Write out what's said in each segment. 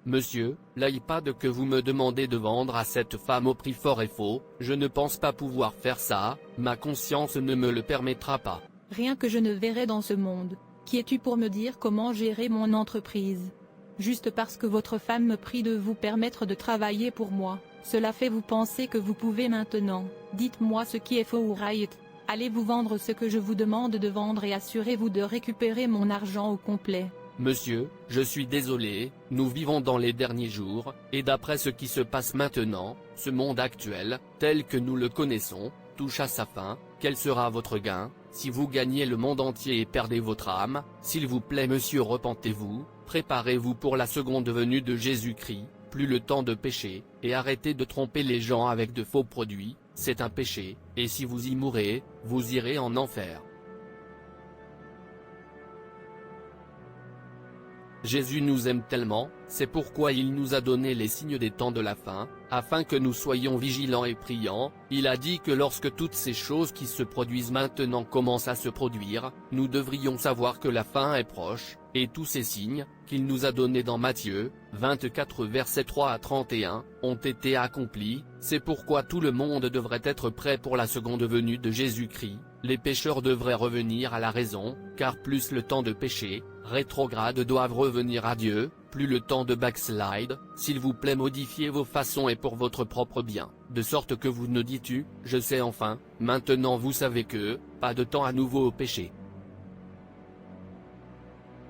Monsieur, l'iPad que vous me demandez de vendre à cette femme au prix fort est faux, je ne pense pas pouvoir faire ça, ma conscience ne me le permettra pas. Rien que je ne verrai dans ce monde. Qui es-tu pour me dire comment gérer mon entreprise? Juste parce que votre femme me prie de vous permettre de travailler pour moi, cela fait vous penser que vous pouvez maintenant. Dites-moi ce qui est faux ou right. Allez-vous vendre ce que je vous demande de vendre et assurez-vous de récupérer mon argent au complet. Monsieur, je suis désolé, nous vivons dans les derniers jours, et d'après ce qui se passe maintenant, ce monde actuel, tel que nous le connaissons, touche à sa fin. Quel sera votre gain, si vous gagnez le monde entier et perdez votre âme? S'il vous plaît monsieur, repentez-vous, préparez-vous pour la seconde venue de Jésus-Christ, plus le temps de pécher, et arrêtez de tromper les gens avec de faux produits, c'est un péché, et si vous y mourrez, vous irez en enfer. Jésus nous aime tellement, c'est pourquoi il nous a donné les signes des temps de la fin, afin que nous soyons vigilants et priants. Il a dit que lorsque toutes ces choses qui se produisent maintenant commencent à se produire, nous devrions savoir que la fin est proche, et tous ces signes, qu'il nous a donnés dans Matthieu 24 versets 3 à 31, ont été accomplis. C'est pourquoi tout le monde devrait être prêt pour la seconde venue de Jésus-Christ. Les pécheurs devraient revenir à la raison, car plus le temps de péché, rétrograde doivent revenir à Dieu, plus le temps de backslide. S'il vous plaît, modifiez vos façons et pour votre propre bien, de sorte que vous ne dites je sais enfin, maintenant vous savez que, pas de temps à nouveau au péché.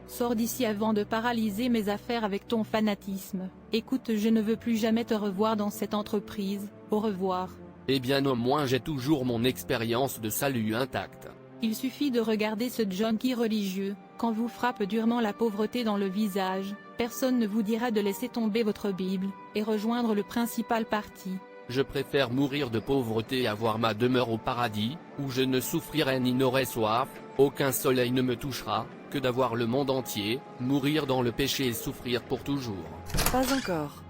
Sors d'ici avant de paralyser mes affaires avec ton fanatisme. Écoute, je ne veux plus jamais te revoir dans cette entreprise, au revoir. Eh bien au moins j'ai toujours mon expérience de salut intacte. Il suffit de regarder ce junkie religieux, quand vous frappe durement la pauvreté dans le visage, personne ne vous dira de laisser tomber votre Bible, et rejoindre le principal parti. Je préfère mourir de pauvreté et avoir ma demeure au paradis, où je ne souffrirai ni n'aurai soif, aucun soleil ne me touchera, que d'avoir le monde entier, mourir dans le péché et souffrir pour toujours. Pas encore.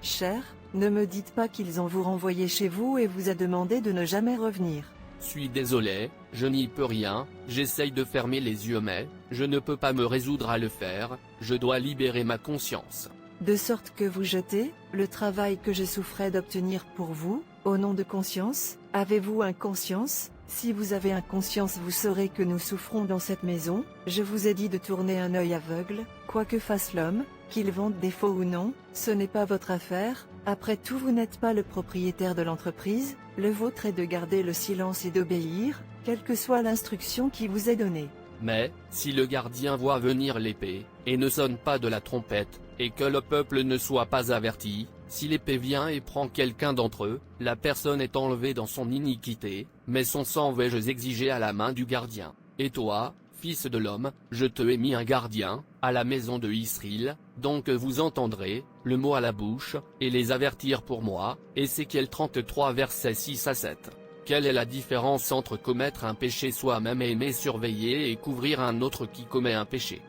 Cher, ne me dites pas qu'ils ont vous renvoyé chez vous et vous a demandé de ne jamais revenir. Suis désolé, je n'y peux rien, j'essaye de fermer les yeux mais, je ne peux pas me résoudre à le faire, je dois libérer ma conscience. De sorte que vous jetez, le travail que je souffrais d'obtenir pour vous, au nom de conscience? Avez-vous un conscience? Si vous avez un conscience vous saurez que nous souffrons dans cette maison. Je vous ai dit de tourner un œil aveugle, quoi que fasse l'homme, qu'il vende des faux ou non, ce n'est pas votre affaire. Après tout, vous n'êtes pas le propriétaire de l'entreprise, le vôtre est de garder le silence et d'obéir, quelle que soit l'instruction qui vous est donnée. Mais, si le gardien voit venir l'épée, et ne sonne pas de la trompette, et que le peuple ne soit pas averti, si l'épée vient et prend quelqu'un d'entre eux, la personne est enlevée dans son iniquité, mais son sang vais-je exiger à la main du gardien. Et toi, fils de l'homme, je te ai mis un gardien, à la maison de Israël, donc vous entendrez, le mot à la bouche, et les avertir pour moi. Ézéchiel 33 versets 6 à 7. Quelle est la différence entre commettre un péché soi-même et aimer surveiller et couvrir un autre qui commet un péché?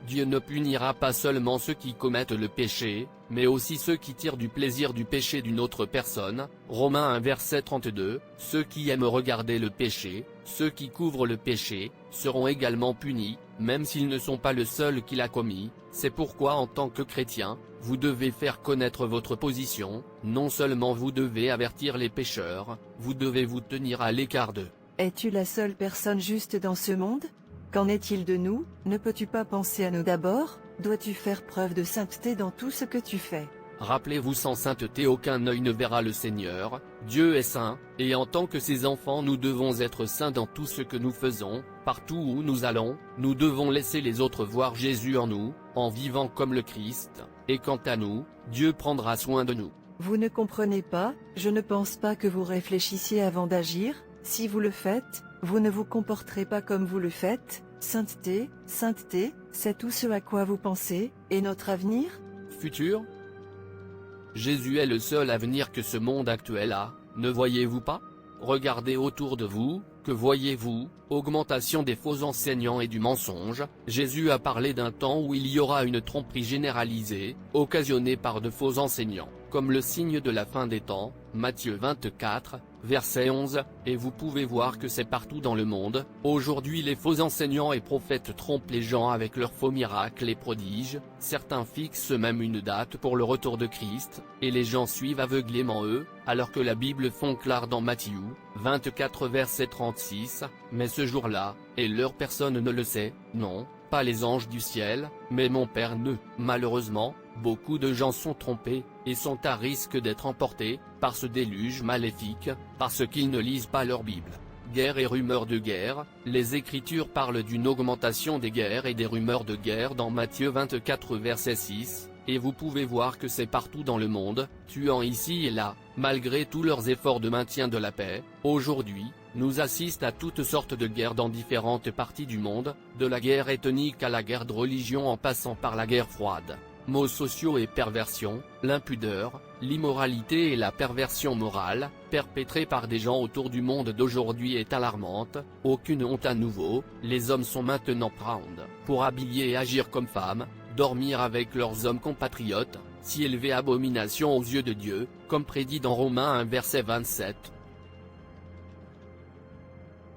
Dieu ne punira pas seulement ceux qui commettent le péché, mais aussi ceux qui tirent du plaisir du péché d'une autre personne. Romains 1 verset 32, ceux qui aiment regarder le péché, ceux qui couvrent le péché, seront également punis, même s'ils ne sont pas le seul qui l'a commis. C'est pourquoi en tant que chrétien, vous devez faire connaître votre position, non seulement vous devez avertir les pécheurs, vous devez vous tenir à l'écart d'eux. Es-tu la seule personne juste dans ce monde? Qu'en est-il de nous? Ne peux-tu pas penser à nous d'abord? Dois-tu faire preuve de sainteté dans tout ce que tu fais? Rappelez-vous, sans sainteté aucun œil ne verra le Seigneur. Dieu est saint, et en tant que ses enfants nous devons être saints dans tout ce que nous faisons. Partout où nous allons, nous devons laisser les autres voir Jésus en nous, en vivant comme le Christ, et quant à nous, Dieu prendra soin de nous. Vous ne comprenez pas? Je ne pense pas que vous réfléchissiez avant d'agir. Si vous le faites, vous ne vous comporterez pas comme vous le faites. Sainteté, sainteté, c'est tout ce à quoi vous pensez, et notre avenir? Futur? Jésus est le seul avenir que ce monde actuel a, ne voyez-vous pas? Regardez autour de vous, que voyez-vous? Augmentation des faux enseignants et du mensonge. Jésus a parlé d'un temps où il y aura une tromperie généralisée, occasionnée par de faux enseignants, comme le signe de la fin des temps. Matthieu 24, verset 11, et vous pouvez voir que c'est partout dans le monde. Aujourd'hui les faux enseignants et prophètes trompent les gens avec leurs faux miracles et prodiges, certains fixent même une date pour le retour de Christ, et les gens suivent aveuglément eux, alors que la Bible font clair dans Matthieu 24 verset 36, mais ce jour-là, et l'heure personne ne le sait, non, pas les anges du ciel, mais mon Père ne. Malheureusement, beaucoup de gens sont trompés, et sont à risque d'être emportés, par ce déluge maléfique, parce qu'ils ne lisent pas leur Bible. Guerre et rumeurs de guerre, les Écritures parlent d'une augmentation des guerres et des rumeurs de guerre dans Matthieu 24 verset 6, et vous pouvez voir que c'est partout dans le monde, tuant ici et là, malgré tous leurs efforts de maintien de la paix. Aujourd'hui, nous assiste à toutes sortes de guerres dans différentes parties du monde, de la guerre ethnique à la guerre de religion en passant par la guerre froide. Maux sociaux et perversion, l'impudeur, l'immoralité et la perversion morale, perpétrée par des gens autour du monde d'aujourd'hui est alarmante. Aucune honte à nouveau, les hommes sont maintenant proud, pour habiller et agir comme femmes, dormir avec leurs hommes compatriotes, si élevés abomination aux yeux de Dieu, comme prédit dans Romains 1 verset 27.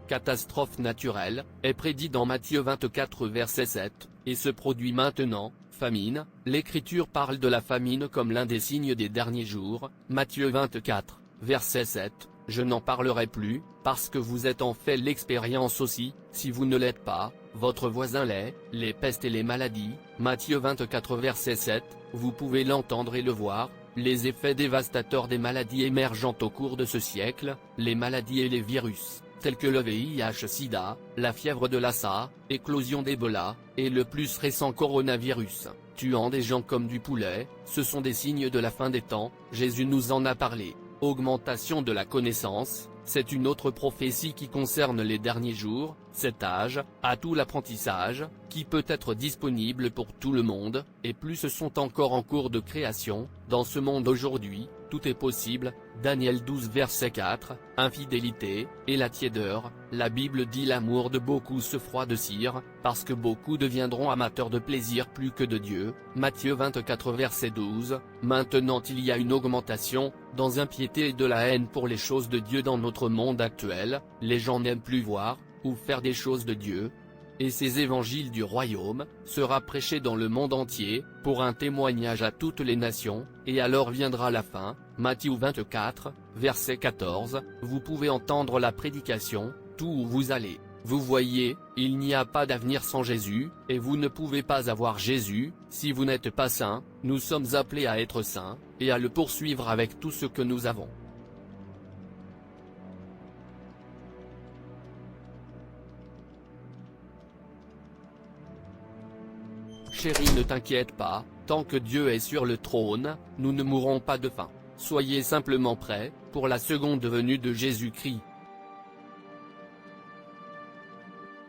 Catastrophe naturelle, est prédit dans Matthieu 24 verset 7, et se produit maintenant. Famine, l'Écriture parle de la famine comme l'un des signes des derniers jours, Matthieu 24, verset 7, je n'en parlerai plus, parce que vous êtes en fait l'expérience aussi, si vous ne l'êtes pas, votre voisin l'est, les pestes et les maladies, Matthieu 24 verset 7, vous pouvez l'entendre et le voir, les effets dévastateurs des maladies émergentes au cours de ce siècle, les maladies et les virus, tels que le VIH-Sida, la fièvre de Lassa, éclosion d'Ebola, et le plus récent coronavirus, tuant des gens comme du poulet, ce sont des signes de la fin des temps, Jésus nous en a parlé. Augmentation de la connaissance, c'est une autre prophétie qui concerne les derniers jours, cet âge, à tout l'apprentissage, qui peut être disponible pour tout le monde, et plus sont encore en cours de création, dans ce monde aujourd'hui, tout est possible, Daniel 12 verset 4, infidélité, et la tiédeur, la Bible dit l'amour de beaucoup se froidcir, parce que beaucoup deviendront amateurs de plaisir plus que de Dieu, Matthieu 24 verset 12, maintenant il y a une augmentation, dans impiété et de la haine pour les choses de Dieu dans notre monde actuel, les gens n'aiment plus voir, ou faire des choses de Dieu, et ces évangiles du royaume, sera prêché dans le monde entier, pour un témoignage à toutes les nations, et alors viendra la fin, Matthieu 24, verset 14, vous pouvez entendre la prédication, tout où vous allez. Vous voyez, il n'y a pas d'avenir sans Jésus, et vous ne pouvez pas avoir Jésus, si vous n'êtes pas saint, nous sommes appelés à être saints, et à le poursuivre avec tout ce que nous avons. Chérie, ne t'inquiète pas, tant que Dieu est sur le trône, nous ne mourrons pas de faim. Soyez simplement prêts, pour la seconde venue de Jésus-Christ.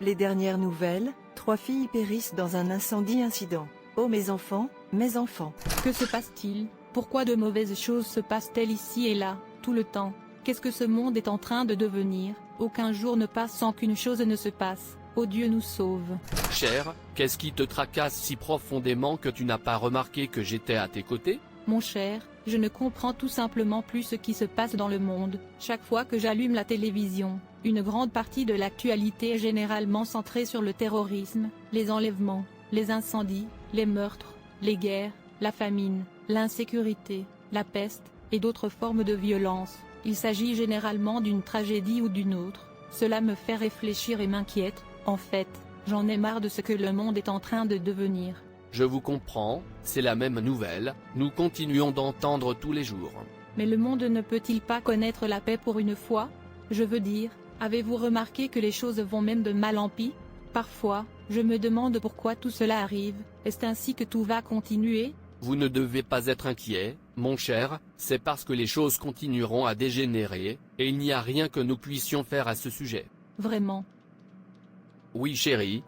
Les dernières nouvelles, 3 filles périssent dans un incendie-incident. Oh mes enfants, Que se passe-t-il? Pourquoi de mauvaises choses se passent-elles ici et là, tout le temps? Qu'est-ce que ce monde est en train de devenir? Aucun jour ne passe sans qu'une chose ne se passe. Oh Dieu nous sauve. Cher, qu'est-ce qui te tracasse si profondément que tu n'as pas remarqué que j'étais à tes côtés? Mon cher, je ne comprends tout simplement plus ce qui se passe dans le monde. Chaque fois que j'allume la télévision, une grande partie de l'actualité est généralement centrée sur le terrorisme, les enlèvements, les incendies, les meurtres, les guerres, la famine, l'insécurité, la peste, et d'autres formes de violence. Il s'agit généralement d'une tragédie ou d'une autre. Cela me fait réfléchir et m'inquiète. En fait, j'en ai marre de ce que le monde est en train de devenir. Je vous comprends, c'est la même nouvelle, nous continuons d'entendre tous les jours. Mais le monde ne peut-il pas connaître la paix pour une fois? Je veux dire, avez-vous remarqué que les choses vont même de mal en pis? Parfois, je me demande pourquoi tout cela arrive. Est-ce ainsi que tout va continuer? Vous ne devez pas être inquiet, mon cher, c'est parce que les choses continueront à dégénérer, et il n'y a rien que nous puissions faire à ce sujet. Vraiment? Oui chérie.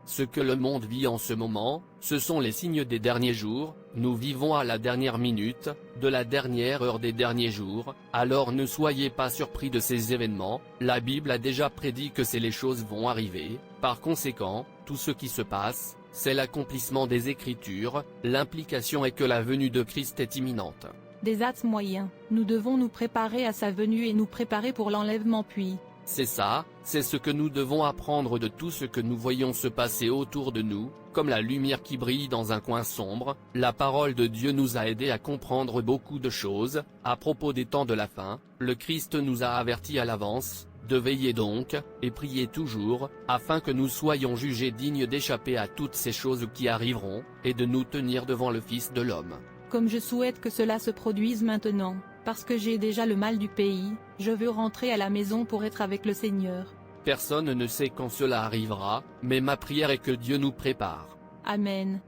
Ce que le monde vit en ce moment, ce sont les signes des derniers jours, nous vivons à la dernière minute, de la dernière heure des derniers jours, alors ne soyez pas surpris de ces événements, la Bible a déjà prédit que les choses vont arriver, par conséquent, tout ce qui se passe, c'est l'accomplissement des Écritures, l'implication est que la venue de Christ est imminente. des axes moyens. Nous devons nous préparer à sa venue et nous préparer pour l'enlèvement puis. C'est ça, c'est ce que nous devons apprendre de tout ce que nous voyons se passer autour de nous, comme la lumière qui brille dans un coin sombre. La parole de Dieu nous a aidés à comprendre beaucoup de choses, à propos des temps de la fin. Le Christ nous a avertis à l'avance, de veiller donc, et prier toujours, afin que nous soyons jugés dignes d'échapper à toutes ces choses qui arriveront, et de nous tenir devant le Fils de l'homme. Comme je souhaite que cela se produise maintenant, parce que j'ai déjà le mal du pays, je veux rentrer à la maison pour être avec le Seigneur. Personne ne sait quand cela arrivera, mais ma prière est que Dieu nous prépare. Amen.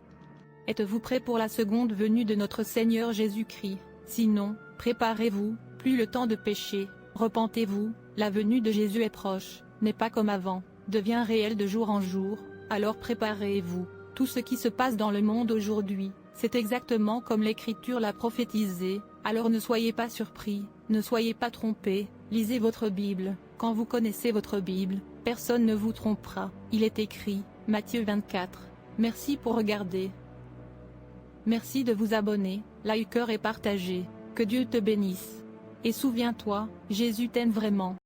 Êtes-vous prêts pour la seconde venue de notre Seigneur Jésus-Christ? Sinon, préparez-vous, plus le temps de pécher, repentez-vous, la venue de Jésus est proche, n'est pas comme avant, devient réelle de jour en jour, alors préparez-vous. Tout ce qui se passe dans le monde aujourd'hui, c'est exactement comme l'Écriture l'a prophétisé, alors ne soyez pas surpris, ne soyez pas trompés, lisez votre Bible. Quand vous connaissez votre Bible, personne ne vous trompera. Il est écrit, Matthieu 24. Merci pour regarder. Merci de vous abonner, liker et partager. Que Dieu te bénisse. Et souviens-toi, Jésus t'aime vraiment.